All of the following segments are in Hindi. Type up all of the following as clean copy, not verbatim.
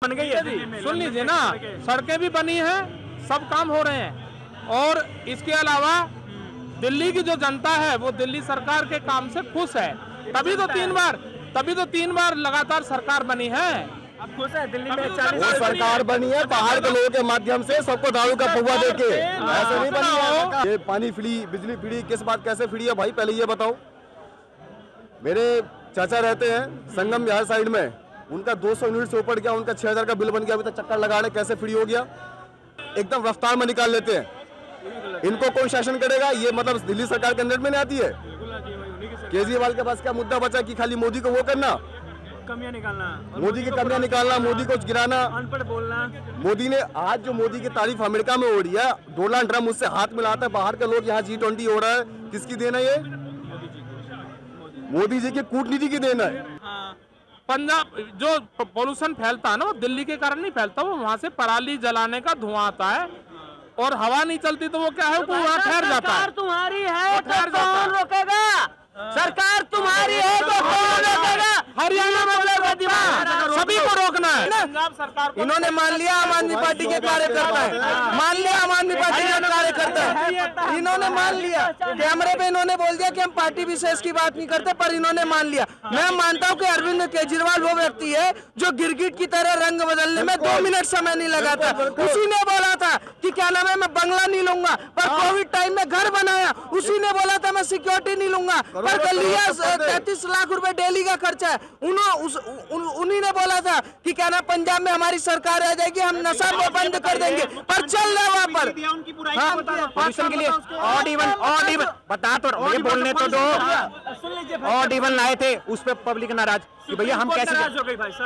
बन गई है। सुन लीजिए ना, सड़कें भी बनी हैं, सब काम हो रहे हैं। और इसके अलावा दिल्ली की जो जनता है वो दिल्ली सरकार के काम से खुश है। तभी तो तीन बार लगातार सरकार बनी है। अब खुश है दिल्ली में 40 वो सरकार बनी है बाहर के लोगों के माध्यम से, सबको दारू का पौवा देके। ऐसे नहीं बनी है। ये पानी फ्री, बिजली फ्री, किस बात कैसे फ्री है भाई, पहले ये बताओ। मेरे चाचा रहते हैं संगम बिहार साइड में, उनका 200 यूनिट से ऊपर गया, उनका 6000 का बिल बन गया। अभी तक चक्कर लगा रहे, कैसे फ्री हो गया। एकदम रफ्तार में निकाल लेते हैं। इनको कौन शासन करेगा, ये मतलब दिल्ली सरकार के अंडर में नहीं आती है। केजरीवाल के पास क्या मुद्दा बचा कि खाली मोदी को वो करना, कमियां निकालना, मोदी की कमियां निकालना, मोदी को गिराना, अनपढ़ बोलना। मोदी ने आज जो मोदी की तारीफ अमेरिका में हो रही है, डोनाल्ड ट्रम्प उससे हाथ मिलाता है, बाहर के लोग यहाँ G20 हो रहा है, किसकी देन है ये? मोदी जी की कूटनीति की देन है। पंजाब जो पोल्यूशन फैलता है ना, वो दिल्ली के कारण नहीं फैलता, वो वहां से पराली जलाने का धुआं आता है और हवा नहीं चलती तो वो क्या है, वो वहाँ ठहर जाता है। सरकार तुम्हारी है तो कौन रोकेगा? सरकार तुम्हारी है तो कौन रोकेगा? हरियाणा में सभी को रोकना है। पंजाब सरकार को इन्होंने मान लिया आम आदमी पार्टी के कार्यकर्ता है, मान लिया आम आदमी पार्टी के कार्यकर्ता है। इन्होंने मान लिया, कैमरे पे इन्होंने बोल दिया कि हम पार्टी विशेष की बात नहीं करते, पर इन्होंने मान लिया। मैं मानता हूं कि अरविंद केजरीवाल वो व्यक्ति है जो गिरगिट की तरह रंग बदलने में 2 मिनट समय नहीं लगाता। उसी ने बोला था कि क्या नाम है, मैं बंगला नहीं लूंगा, पर कोविड टाइम में घर बनाया। उसी ने बोला था मैं सिक्योरिटी नहीं लूंगा, पर लिया 33 लाख रुपए डेली का खर्चा है। उन्हीं ने बोला था कि क्या ना पंजाब में हमारी सरकार आ जाएगी, हम नशा को बंद कर देंगे, पर चल रहा है वहाँ पर पोल्यूशन के लिए ऑड इवन बता तो ये बोलने तो दो। ऑड इवन लाए थे, उस पर पब्लिक नाराज कि भैया हम कैसे,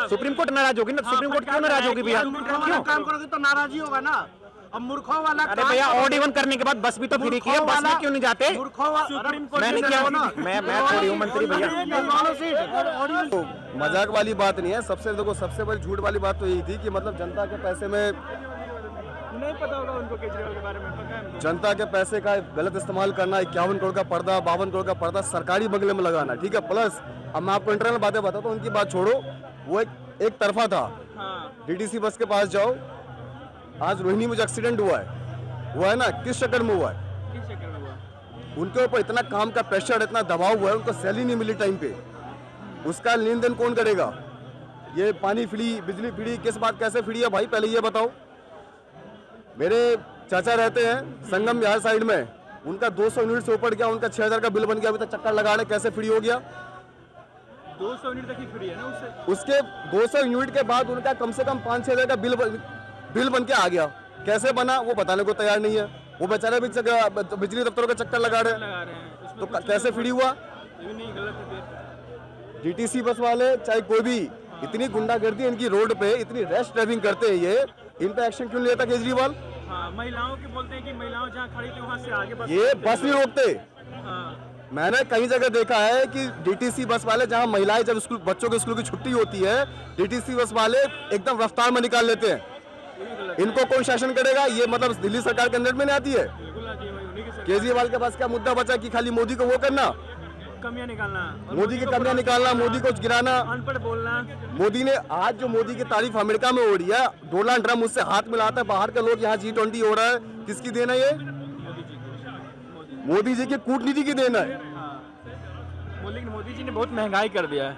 सुप्रीम कोर्ट नाराज होगी ना। सुप्रीम कोर्ट क्यों नाराज होगी भैया? क्यों काम करोगे तो नाराजी होगा ना। अब मूर्खों वाला, अरे भैया ऑड इवन करने के बाद बस भी तो फ्री की है, बस में क्यों नहीं जाते? मैंने क्या, मैं थोड़ी हूँ मंत्री भैया। तो मजाक वाली बात नहीं है। सबसे देखो, सबसे बड़ी झूठ वाली बात तो यही थी कि मतलब जनता के पैसे में, नहीं पता होगा उनको केजरीवाल के बारे में, जनता के पैसे का गलत इस्तेमाल करना, 51 करोड़ का पर्दा, 52 करोड़ का पर्दा सरकारी बंगले में लगाना, ठीक है। प्लस अब मैं आपको इंटरनल बातें बताता हूँ, उनकी बात छोड़ो, वो एक तरफा था। DTC बस के पास जाओ, आज रोहिणी में जो एक्सीडेंट हुआ है ना, किस चक्कर में हुआ है? उनके ऊपर इतना काम का प्रेशर, इतना दबाव हुआ है, उनको सैलरी नहीं मिली टाइम पे, उसका लेन देन कौन करेगा? ये पानी फ्री, बिजली फ्री, किस बात कैसे फ्री है भाई, पहले ये बताओ। मेरे चाचा रहते हैं संगम बिहार साइड में, उनका 200 यूनिट से ऊपर गया, उनका 6000 का बिल बन गया। अभी तक चक्कर लगा रहे, कैसे फ्री हो गया? 200 यूनिट तक ही फ्री है ना उससे। उसके 200 यूनिट के बाद उनका कम से कम 5-6 हजार का बिल बन के आ गया। कैसे बना वो बताने को तैयार नहीं है। वो बेचारे भी बिजली दफ्तरों का चक्कर लगा रहे हैं, तो कैसे फ्री हुआ? DTC बस वाले चाहे कोई भी, इतनी गुंडागर्दी इनकी रोड पे, इतनी रैश ड्राइविंग करते हैं ये, इन पे एक्शन क्यों नहीं लेता केजरीवाल? महिलाओं के बोलते हैं कि महिलाओं जहाँ खड़ी थी वहाँ से आगे बस, ये बस नहीं रोकते। मैंने कई जगह देखा है कि DTC बस वाले, जहाँ महिलाएं जब स्कूल, बच्चों के स्कूल की छुट्टी होती है, DTC बस वाले एकदम रफ्तार में निकाल लेते हैं। इनको कौन शासन करेगा, ये मतलब दिल्ली सरकार के अंडर में नहीं आती है। केजरीवाल के पास क्या मुद्दा बचा कि खाली मोदी को वो करना, कमियां निकालना, मोदी की कमियां निकालना, मोदी को गिराना, अनपढ़ बोलना। मोदी ने आज जो मोदी की तारीफ अमेरिका में हो रही है, डोनाल्ड ट्रम्प उससे हाथ मिलाता है, बाहर के लोग यहाँ G20 हो रहा है, किसकी देन है ये? मोदी जी की कूटनीति की देन है। मोदी जी ने बहुत महंगाई कर दिया है।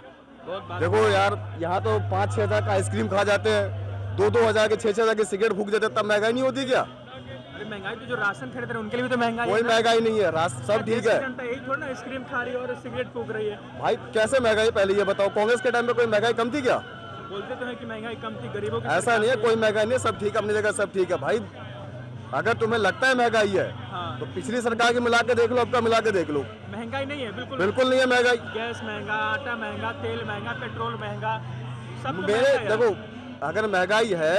देखो यार, यहाँ तो 5-6 हजार का आइसक्रीम खा जाते हैं, 2-2 हजार के 6-6 हजार के सिगरेट फूक देते हैं, तब महंगाई नहीं होती क्या? अरे महंगाई तो जो राशन खरीद रहे हैं उनके लिए भी तो महंगाई है। कोई महंगाई नहीं है, सब ठीक है। यही थोड़ा ना आइसक्रीम खा रही है और सिगरेट फूक रही है भाई, कैसे महंगाई? पहले ये बताओ, कांग्रेस के टाइम में कोई महंगाई कम थी क्या? बोलते तो है कि महंगाई कम थी, गरीबों की ऐसा नहीं है, कोई महंगाई नहीं है, सब ठीक है, अपनी जगह सब ठीक है भाई। अगर तुम्हें लगता है महंगाई है, तो पिछली सरकार की मिला के देख लो, अब का मिला के देख लो। महंगाई नहीं है, बिल्कुल नहीं है महंगाई। गैस महंगा, आटा महंगा, तेल महंगा, पेट्रोल महंगा, सब मेरे देखो, अगर महंगाई है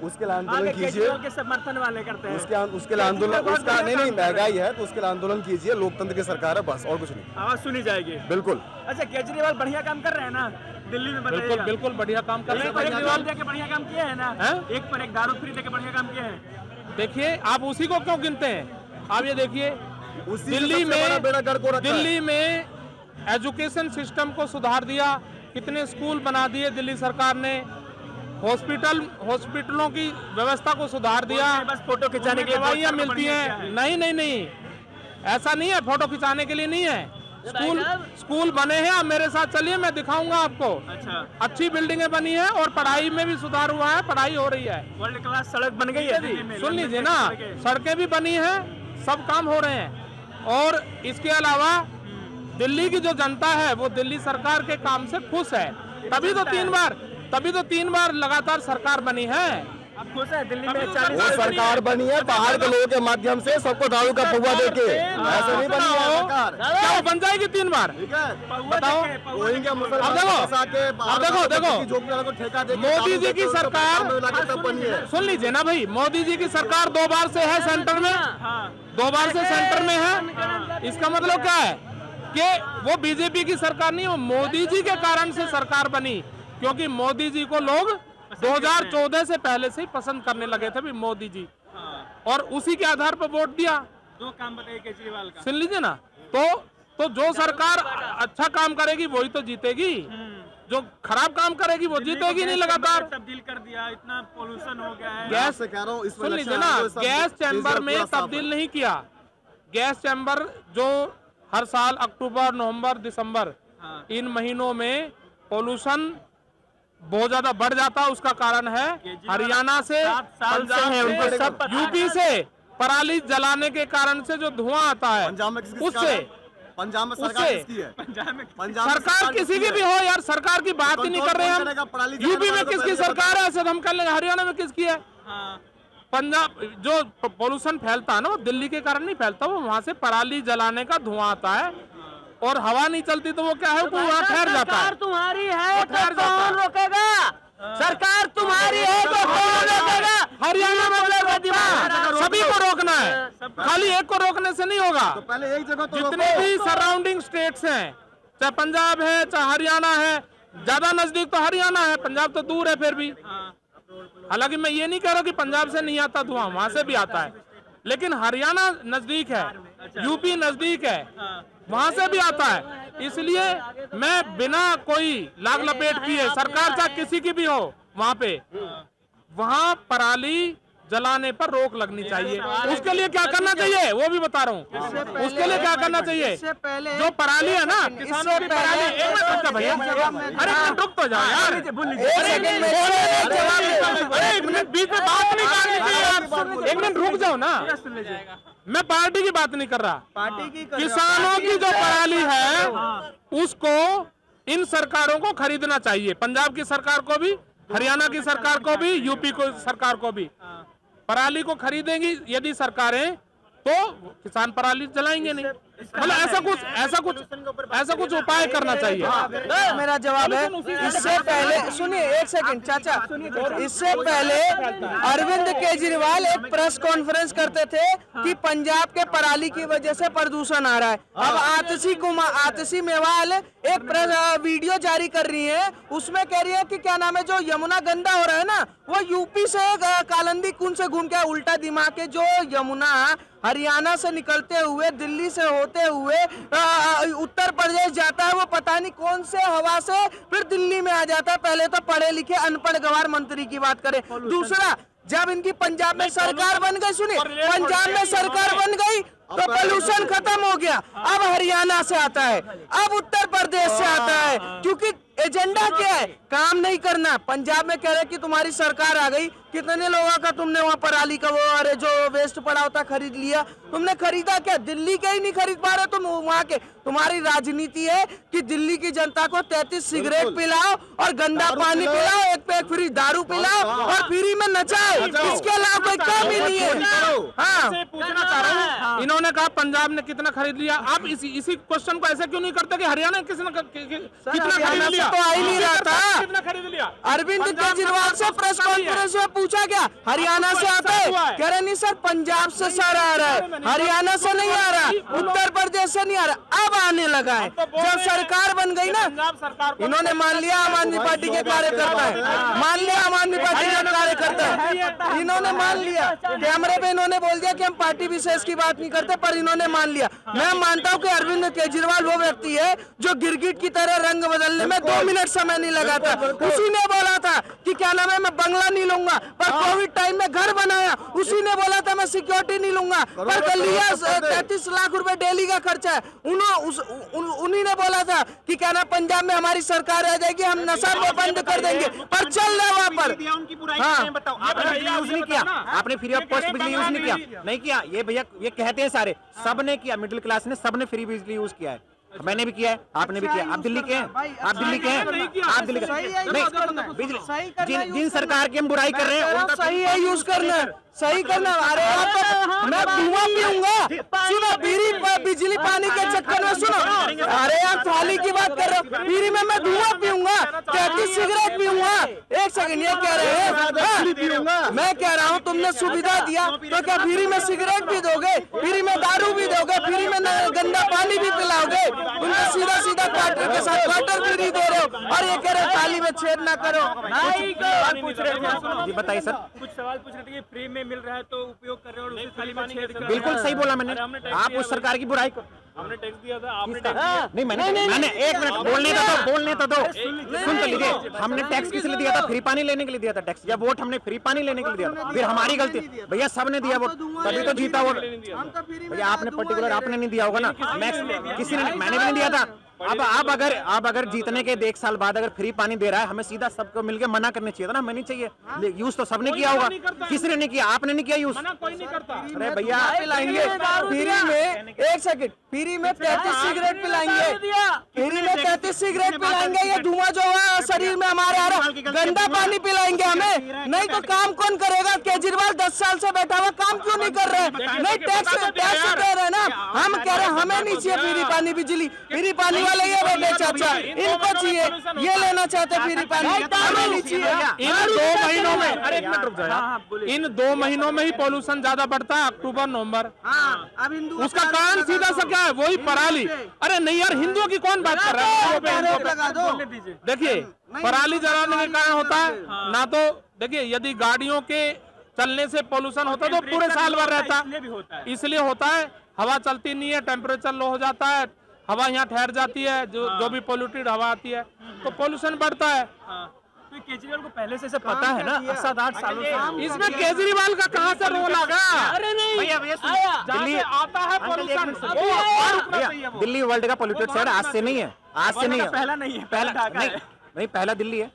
उसके लिए आंदोलन कीजिए, के समर्थन वाले करते हैं, उसके लिए आंदोलन, उसका नहीं महंगाई है तो उसके लिए आंदोलन कीजिए, लोकतंत्र की सरकार है, बस और कुछ नहीं, आवाज सुनी जाएगी। बिल्कुल। अच्छा, केजरीवाल बढ़िया काम कर रहे हैं ना दिल्ली में? बिल्कुल बढ़िया काम कर रहे हैं। केजरीवाल देके बढ़िया काम किए हैं ना, एक पर एक दारू फ्री देके बढ़िया काम किए हैं। देखिए, आप उसी को क्यों गिनते हैं? आप ये देखिए, दिल्ली में एजुकेशन सिस्टम को सुधार दिया, कितने स्कूल बना दिए दिल्ली सरकार ने, हॉस्पिटलों की व्यवस्था को सुधार दिया, बस फोटो खिंचाने के लिए दवाइयाँ मिलती हैं। नहीं, ऐसा नहीं है, फोटो खिंचाने के लिए नहीं है। स्कूल बने हैं, आप मेरे साथ चलिए, मैं दिखाऊंगा आपको। अच्छा, अच्छी बिल्डिंगें बनी है और पढ़ाई में भी सुधार हुआ है, पढ़ाई हो रही है। वर्ल्ड क्लास सड़क बन गई है दिल्ली में। सुन लीजिए ना, सड़कें भी बनी हैं, सब काम हो रहे हैं। और इसके अलावा दिल्ली की जो जनता है वो दिल्ली सरकार के काम से खुश है। तभी तो तीन बार लगातार सरकार बनी है। आप खुश है दिल्ली में? अभी तो 40 वो सरकार बनी है पहाड़ के लोगों के माध्यम से, सबको दारू का पौवा देके। ऐसे नहीं बनी है सरकार। क्या वो बन जाएगी 3 बार? ठीक है, बताओ। रोहिंग्या मुसलमान अब देखो, फंसा के बाहर देखो, की झोपड़ी वालों को ठेका देके मोदी जी की सरकार, काम में लगा के तब बनी है। सुन लीजिए ना भाई, मोदी जी की सरकार 2 बार से है सेंटर में, 2 बार से सेंटर में है। इसका मतलब क्या है कि वो बीजेपी की सरकार नहीं, वो मोदी जी के कारण से सरकार बनी। क्योंकि मोदी जी को लोग 2014 से पहले से ही पसंद करने लगे थे भी मोदी जी, और उसी के आधार पर वोट दिया। 2 काम बताइए केजरीवाल का। सुन लीजिए ना, तो जो सरकार अच्छा काम करेगी वही तो जीतेगी, जो खराब काम करेगी वो जीतेगी नहीं लगातार। तब्दील कर दिया, इतना पोल्यूशन हो गया है। गैस से कह रहा हूँ, सुन लीजिए ना, गैस चैम्बर में तब्दील नहीं किया। गैस चैम्बर जो हर साल अक्टूबर, नवंबर, दिसंबर इन महीनों में पोल्यूशन बहुत ज्यादा बढ़ जाता, उसका कारण है हरियाणा से, पंजाब से, यूपी से पराली जलाने के कारण से जो धुआं आता है, पंजाब में किसकी उससे पंजाब में सरकार किसकी है? पंजाब में सरकार किसी की भी हो यार, सरकार की बात ही नहीं कर रहे हम। यूपी में किसकी सरकार है, ऐसे हम कह लेंगे। हरियाणा में किसकी है? पंजाब जो पोल्यूशन फैलता है ना, वो दिल्ली के कारण नहीं फैलता, वो वहां से पराली जलाने का धुआं आता है, और हवा नहीं चलती तो वो क्या है, वो वहाँ ठहर जाता है। सरकार तुम्हारी है तो कौन रोकेगा? सरकार तुम्हारी है तो कौन रोकेगा? हरियाणा में सभी को रोकना है, खाली एक को रोकने से नहीं होगा। तो पहले एक जगह तो जितने भी सराउंडिंग स्टेट्स हैं, चाहे पंजाब है चाहे हरियाणा है, ज्यादा नजदीक तो हरियाणा है, पंजाब तो दूर है फिर भी। हालांकि मैं ये नहीं कह रहा कि पंजाब से नहीं आता धुआं, वहां से भी आता है, लेकिन हरियाणा नजदीक है, यूपी नजदीक है, वहां से भी आता है। इसलिए मैं बिना कोई लाग लपेट किए, सरकार चाहे किसी की भी हो, वहां पराली जलाने पर रोक लगनी चाहिए। उसके लिए क्या करना चाहिए वो भी बता रहा हूँ। उसके लिए क्या करना चाहिए? जो पराली है ना, किसानों की पराली, एक मिनट रुक जा भैया, अरे रुक तो जाओ यार, एक मिनट बीच में बात नहीं करनी चाहिए आप, एक मिनट रुक जाओ ना। मैं पार्टी की बात नहीं कर रहा, पार्टी की किसानों की जो पराली है उसको इन सरकारों को खरीदना चाहिए, पंजाब की सरकार को भी, हरियाणा की सरकार को भी, यूपी को सरकार को भी। पराली को खरीदेंगी यदि सरकारें तो किसान पराली जलाएंगे नहीं। मतलब ऐसा कुछ उपाय करना चाहिए। मेरा जवाब है, इससे पहले सुनिए, एक सेकंड चाचा, इससे पहले अरविंद केजरीवाल एक प्रेस कॉन्फ्रेंस करते थे कि पंजाब के पराली की वजह से प्रदूषण आ रहा है। अब आतिशी मेवाल एक वीडियो जारी कर रही है, उसमें कह रही है कि क्या नाम है, जो यमुना गंदा हो रहा है ना, वो यूपी से कालंदी कुंड से घूम के उल्टा दिमाग के जो यमुना हरियाणा से निकलते हुए, दिल्ली से होते हुए उत्तर प्रदेश जाता है, वो पता नहीं कौन से हवा से फिर दिल्ली में आ जाता है। पहले तो पढ़े लिखे अनपढ़ गवार मंत्री की बात करें। दूसरा, जब इनकी पंजाब में सरकार बन गई, सुनिए, पंजाब में सरकार बन गई तो पोल्यूशन खत्म हो गया। अब हरियाणा से आता है, अब उत्तर प्रदेश से आता है, क्योंकि एजेंडा क्या है? काम नहीं करना। पंजाब में कह रहे कि तुम्हारी सरकार आ गई, कितने लोगों का तुमने वहाँ पराली का वो अरे जो वेस्ट पड़ा होता खरीद लिया। तुमने खरीदा क्या? दिल्ली के ही नहीं खरीद पा रहे तुम वहाँ के। तुम्हारी राजनीति है कि दिल्ली की जनता को 33 सिगरेट पिलाओ और गंदा पानी पिलाओ, एक पे एक फ्री दारू पिलाओ और फ्री में नचाओ, इसके अलावा कोई काम ही नहीं है। हाँ, पूछना चाह रहा हूँ, इन्होंने कहा पंजाब ने कितना खरीद लिया, आप इसी क्वेश्चन को ऐसे क्यों नहीं करते कि हरियाणा ने कितना खरीद लिया? तो आ ही नहीं रहा था। कितना खरीद लिया? अरविंद केजरीवाल से प्रेस कॉन्फ्रेंस में पूछा गया, हरियाणा से आता है? कह रहे नहीं सर, पंजाब से सर आ रहा है, हरियाणा से नहीं आ रहा, उत्तर प्रदेश से नहीं आ रहा। अब आने लगा है, जब सरकार बन गई ना, इन्होंने मान लिया आम आदमी पार्टी के कार्यकर्ता है, मान लिया आम आदमी पार्टी के कार्यकर्ता है, इन्होंने मान लिया। कैमरे पे इन्होंने बोल दिया कि हम पार्टी विशेष की बात नहीं करते, पर इन्होंने मान लिया। मैं मानता हूँ कि अरविंद केजरीवाल वो व्यक्ति है जो गिरगिट की तरह रंग बदलने में 2 मिनट समय नहीं लगाता। उसी ने बोला था कि क्या नाम है, मैं बंगला नहीं लूंगा, पर कोविड टाइम में घर बनाया, उसी ने बोला था मैं सिक्योरिटी नहीं लूंगा, पर लिया 33 लाख रुपए डेली का खर्चा है। उन्हीं ने बोला था कि क्या ना पंजाब में हमारी सरकार आ जाएगी, हम नशा बंद कर देंगे, पर चल रहा है वहाँ पर। हाँ, बताओ आपने बिजली यूज नहीं किया, आपने फ्री ऑफ कॉस्ट बिजली यूज नहीं किया, नहीं किया। ये भैया ये कहते हैं सारे, सबने किया, मिडिल क्लास ने सबने फ्री बिजली यूज किया है, मैंने भी किया है, आपने भी किया। आप दिल्ली के हैं, आप दिल्ली के हैं, आप दिल्ली के नहीं, बिजली जिन सरकार की हम बुराई कर रहे हैं उनका सही है यूज करना, सही करना। अरे मैं धुआं पीऊंगा, सुनो बीड़ी बिजली पानी के चक्कर में, सुनो अरे आप थाली की बात कर रहे हो, बीड़ी में मैं धुआं पीऊंगा, 33 सिगरेट पीऊंगा। एक सेकंड, ये कह रहे हैं मैं कह रहा हूँ तुमने सुविधा दिया तो क्या फ्री में सिगरेट भी दोगे, फ्री में दारू भी दोगे, फ्री में गंदा पानी भी पिलाओगे? उनको सीधा सीधा क्वार्टर के साथ क्वार्टर फ्री दे रहे हो और ये कह रहे हो थाली में छेद ना करो। पूछ रहे थे, जी बताइए सर। कुछ सवाल पूछ रहे थे कि फ्री में मिल रहा है तो उपयोग कर रहे हो और उसी थाली में छेद कर रहे हो। बिल्कुल सही बोला मैंने, आप उस सरकार की बुराई कर, हमने टैक्स दिया था, आपने टैक्स दिया। नहीं मैंने एक मिनट बोलने तो दो, सुन तो लीजिए। हमने टैक्स किस लिए दिया था? फ्री पानी लेने के लिए दिया था टैक्स, या वोट हमने फ्री पानी लेने के लिए दिया था? फिर हमारी गलती, भैया सबने दिया वोट, तभी तो जीता वोट। भैया आपने पर्टिकुलर आपने नहीं दिया होगा ना, मैक्स किसी ने, मैंने भी नहीं दिया था। अब अगर जीतने के 1 साल बाद अगर फ्री पानी दे रहा है, हमें सीधा सबको मिलकर मना करना चाहिए था ना, हमें नहीं चाहिए। यूज तो सबने किया होगा, किसी ने किया, आपने नहीं किया यूज। कोई नहीं करता। अरे भैया पिलाएंगे फ्री में, एक सेकंड, फ्री में 33 सिगरेट पिलाएंगे, फ्री में 33 सिगरेट पिलाएंगे, ये धुआं जो है शरीर में हमारे आ रहा, गंदा पानी पिलाएंगे हमें, नहीं तो काम कौन करेगा? केजरीवाल 10 साल से बैठा हुआ, काम क्यों नहीं कर रहे? नहीं टैक्स दे रहे ना, हम कह रहे हैं हमें नहीं चाहिए फ्री पानी बिजली, फ्री पानी वाले ये बैठे चाचा, इनको चाहिए, ये लेना चाहते फ्री पानी, हमें नहीं चाहिए। इन 2 महीनों में, अरे एक मिनट रुक जाओ, इन 2 महीनों में ही पॉल्यूशन ज्यादा बढ़ता है, अक्टूबर नवंबर। उसका कारण सीधा सा क्या है? वही पराली। अरे नहीं यार, हिंदुओं की कौन बात कर रहा है? देखिए पराली जलाने के कारण होता है ना, तो देखिए यदि गाड़ियों के चलने से पोल्यूशन होता तो पूरे साल भर रहता, इसलिए होता है। हवा चलती नहीं है, टेम्परेचर लो हो जाता है, हवा यहाँ ठहर जाती है, जो भी पोल्यूटेड हवा आती है तो पोल्यूशन बढ़ता है। तो केजरीवाल को पहले से सब पता है ना, 7-8 सालों से। इसमें केजरीवाल का कहाँ से रोल आ गया? अरे नहीं, दिल्ली आता है पोल्यूशन, दिल्ली वर्ल्ड का पोल्यूटेड शहर आज से नहीं है, आज से नहीं है, पहला नहीं है, पहला नहीं पहला दिल्ली है।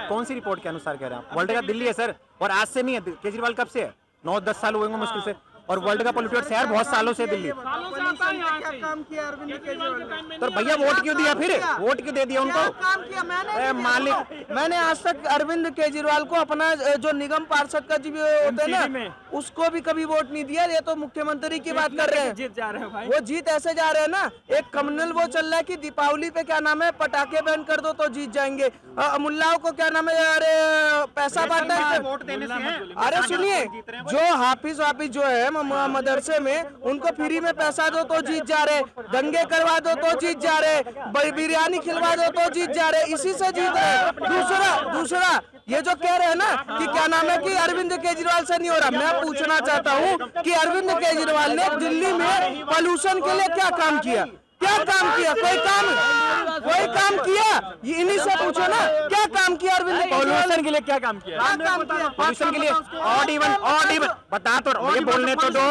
कौन सी रिपोर्ट के अनुसार कह रहे हैं आप? वर्ल्ड का दिल्ली है सर, और आज से नहीं है। केजरीवाल कब से है? 9-10 साल हुए मुश्किल से, और वर्ल्ड का पोल्यूटेड शहर बहुत सालों से दिल्ली। काम किया अरविंद केजरीवाल? तो भैया वोट क्यों दिया फिर? वोट क्यों दे दिया उनको? काम किया मैंने, मालिक मैंने आज तक अरविंद केजरीवाल को अपना जो निगम पार्षद का जो होते हैं ना, उसको भी कभी वोट नहीं दिया। ये तो मुख्यमंत्री की बात कर रहे हैं, जीत जा रहे हो भाई। वो जीत ऐसे जा रहे हैं ना, एक कम्युनल वो चल रहा है कि दीपावली पे क्या नाम है पटाखे बैन कर दो तो जीत जाएंगे। मुल्लाओं को क्या नाम है, अरे पैसा बांटना है, वोट देने से है। अरे सुनिए, जो हाफिज जो है मदरसे में, उनको फ्री में पैसा दो तो जीत जा रहे, दंगे करवा दो तो जीत जा रहे, बिरयानी खिलवा दो तो जीत जा रहे, इसी से जीत रहे। दूसरा ये जो कह रहे हैं ना कि क्या नाम है कि अरविंद केजरीवाल से नहीं हो रहा, मैं पूछना चाहता हूँ कि अरविंद केजरीवाल ने दिल्ली में पोल्यूशन के लिए क्या काम किया? क्या काम किया? कोई काम किया? ये इन्हीं से पूछो ना, क्या काम किया अरविंद पोल्यूशन के लिए क्या काम किया? पोल्यूशन के लिए ऑड इवन बता तो, ये बोलने तो दो।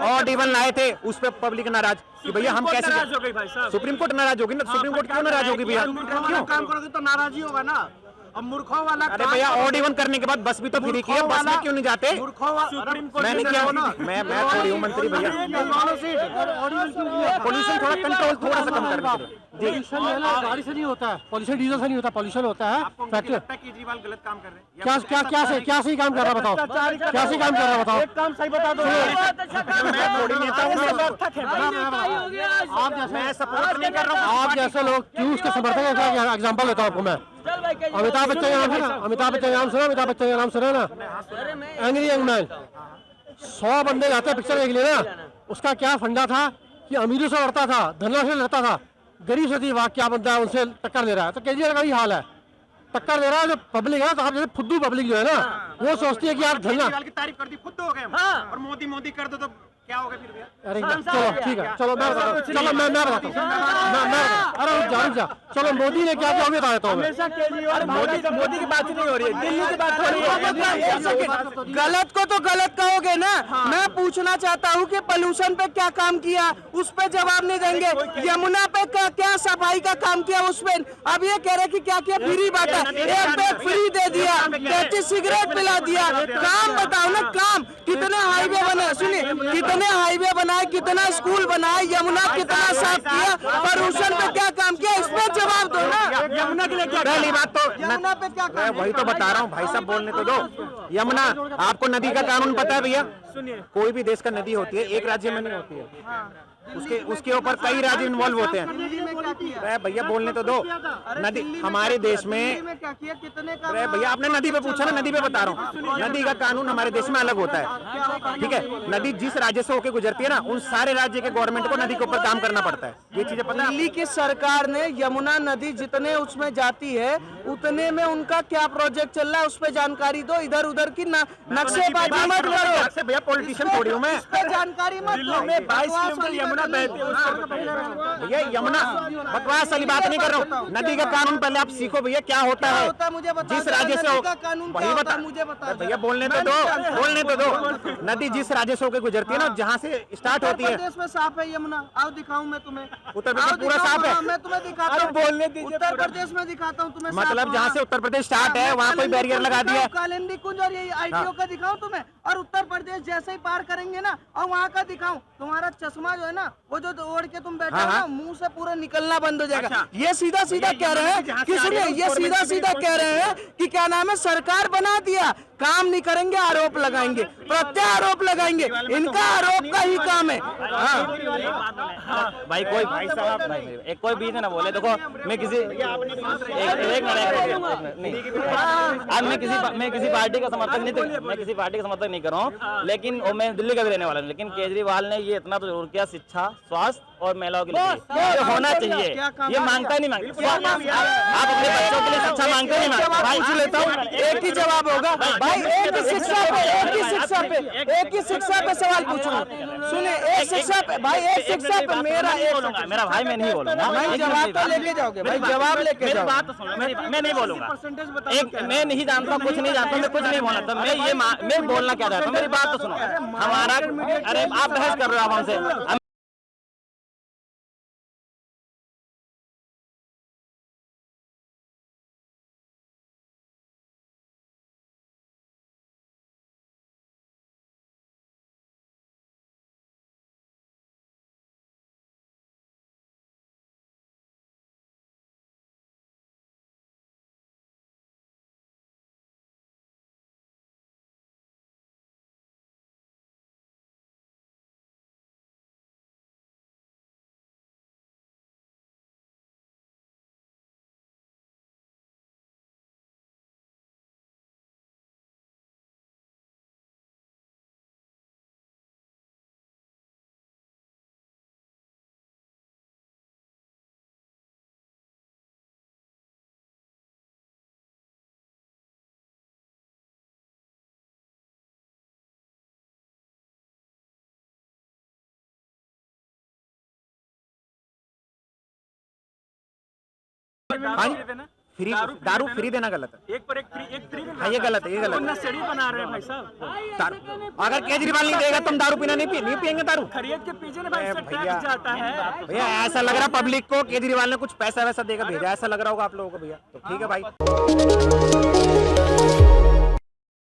ऑड इवन लाए थे, उस पर पब्लिक नाराज कि भैया हम कैसे, नाराज हो गई भाई साहब। सुप्रीम कोर्ट नाराज होगी ना। सुप्रीम कोर्ट क्यों नाराज होगी भैया? क्यों? काम करोगे तो नाराजी होगा ना। अब मूर्खों वाला अरे भैया ऑड इवन करने के बाद बस भी तो फ्री की है, बस में क्यों नहीं जाते? सुप्रीम कोर्ट मैंने क्या, मैं थोड़ी हूँ मंत्री भैया, पोल्यूशन थोड़ा कंट्रोल थोड़ा सा कम करने के लिए। पॉल्यूशन गाड़ी से नहीं होता है, पॉल्यूशन डीजल से नहीं होता, पॉल्यूशन होता है फैक्ट्री। केजरीवाल गलत काम कर रहे हैं? क्या सही काम कर रहा है बताओ? क्या सही काम कर रहा है बताओ? काम सही बता दो। मैं थोड़ी नेता हूँ, मैं सपोर्ट नहीं कर रहा हूँ। आप जैसे लोग क्यों उसके समर्थक हैं? क्या एग्जाम्पल देता हूँ आपको मैं। अमिताभ बच्चन का नाम सुना? अमिताभ बच्चन का नाम सुना ना? एंग्री यंग मैन, 100 बंदे जाते हैं पिक्चर देखने ना, उसका क्या फंडा था कि अमीरों से लड़ता था, धनवान से लड़ता था, गरीब से थी, वाह क्या बंदा है उनसे टक्कर दे रहा है। तो केजरीवाल का भी हाल है, टक्कर दे रहा है जो पब्लिक है। तो आप जैसे फुद्दू पब्लिक जो है ना, वो सोचती है कि यार धनवान की तारीफ कर दी, खुद हो गए हम। और मोदी कर दो तो क्या होगा फिर भैया? अरे चलो ठीक है, चलो मैं बताता हूँ, चलो मैं बताता हूँ, अरे रुक जा, चलो मोदी ने क्या किया बता देता हूँ मैं। मोदी की बात नहीं हो रही है, दिल्ली की बात हो रही है। गलत को तो गलत कहोगे ना। मैं पूछना चाहता हूँ कि पोल्यूशन पे क्या काम किया, उस पे जवाब नहीं देंगे। यमुना पे क्या सफाई का काम किया, उस पे अब ये कह रहे कि क्या किया, फ्री बांटा, एक बैग फ्री दे दिया, 33 सिगरेट पिला दिया। काम बताओ ना, काम कितने हाईवे बने, सुनिए कितने हाईवे बनाए, कितना स्कूल बनाए, यमुना कितना साफ किया, पोल्यूशन पे क्या काम किया, इस पे जवाब दो ना। यमुना के लिए क्या? पहली बात तो यमुना पे क्या मैं काम वही तो बता रहा हूँ, भाई साहब बोलने तो दो। यमुना, आपको नदी का कानून पता है भैया? कोई भी देश का नदी होती है, एक राज्य में नहीं होती है, उसके ऊपर कई राज्य इन्वॉल्व होते हैं। दिल्ली में क्या किया? अरे भैया बोलने तो दो। नदी हमारे देश में, में क्या किया, कितने का? अरे भैया आपने नदी पे पूछा ना, नदी पे बता रहा हूँ। नदी का कानून हमारे देश में अलग होता है, ठीक है। नदी जिस राज्य से होकर गुजरती है ना, उन सारे राज्य के गवर्नमेंट को नदी के ऊपर काम करना पड़ता है। ये चीजें पता है? दिल्ली की सरकार ने यमुना नदी जितने उसमें जाती है उतने में उनका क्या प्रोजेक्ट चल रहा है, उस पर जानकारी दो। इधर उधर की नक्शेबाजी मत करो। भैया पॉलिटिशियन थोड़ी हूँ मैं। इस पे जानकारी मत दो। 22 किलोमीटर यमुना बहती है। भैया यमुना बकवास वाली बात नहीं कर रहा हूँ। नदी का कानून पहले आप सीखो भैया, क्या होता है मुझे बता। जिस राज्य से का कानून वही बता, मुझे बता। भैया बोलने तो दो, बोलने तो दो। नदी जिस राज्य से होकर गुजरती है ना, जहाँ से स्टार्ट होती है। उत्तर प्रदेश में साफ है यमुना, आओ दिखाऊं मैं तुम्हें। उत्तर प्रदेश पूरा साफ है। मैं तुम्हें दिखाता हूँ, बोलने दीजिए। उत्तर प्रदेश में दिखाता हूँ तुम्हें। मतलब जहाँ से उत्तर प्रदेश स्टार्ट है वहाँ कोई बैरियर लगा दिया है। कालिंदी कुंज और ये आईटीओ का दिखाऊं तुम्हें, और उत्तर प्रदेश जैसे ही पार करेंगे ना, और वहाँ का दिखाऊं, तुम्हारा चश्मा जो है ना, वो जो ओढ़ के तुम बैठे हो ना, मुंह से पूरा निकलना बंद हो जाएगा। ये सीधा सीधा कह रहे हैं कि सुनिए, ये सीधा सीधा कह रहे हैं कि क्या नाम है, सरकार बना दिया, काम नहीं करेंगे, आरोप लगाएंगे, प्रत्यारोप लगाएंगे। इनका आरोप का ही काम है। भाई कोई भाई साहब एक कोई बीच में ना बोले। देखो मैं किसी आज मैं किसी पार्टी का समर्थक नहीं, मैं किसी पार्टी का समर्थक नहीं कर रहा हूँ, लेकिन और मैं दिल्ली का भी रहने वाला हूँ। लेकिन केजरीवाल ने ये इतना तो जरूर किया, शिक्षा, स्वास्थ्य और महिलाओं के लिए ये होना चाहिए। ये मांगता नहीं, मांगता आप अपने बच्चों के लिए शिक्षा मांगते नहीं मांगते। भाई पूछ लेता हूँ, एक ही जवाब होगा भाई, एक ही शिक्षा पे, एक ही शिक्षा पे, एक ही शिक्षा पे सवाल पूछूंगा। सुनिए, एक शिक्षा पे भाई, एक शिक्षा पे मेरा बोलूंगा, मेरा भाई मैं नहीं बोलूंगा। भाई जवाब तो लेके जाओगे भाई, जवाब लेके जाओ। बात तो सुनो, मैं नहीं बोलूंगा। एक मैं नहीं जानता, कुछ नहीं जानता, मैं कुछ नहीं बोला, तो मैं बोलना क्या चाहता हूँ, मेरी बात तो सुनो। हमारा, अरे आप बहस कर रहे हो आप हमसे। फ्री दारू फ्री देना गलत है। एक पर एक फ्री हाँ, ये गलत है, ये गलत है। नशेड़ी बना रहे हैं भाई साहब। दारू अगर केजरीवाल नहीं देगा तुम दारू पीना नहीं पियेंगे दारू। खरीद के पीछे ना भाई, इससे भैया, टैक्स जाता है। भैया ऐसा लग रहा पब्लिक को केजरीवाल ने कुछ पैसा वैसा देकर भेजा, ऐसा लग रहा होगा आप लोगों को भैया। तो ठीक है भाई।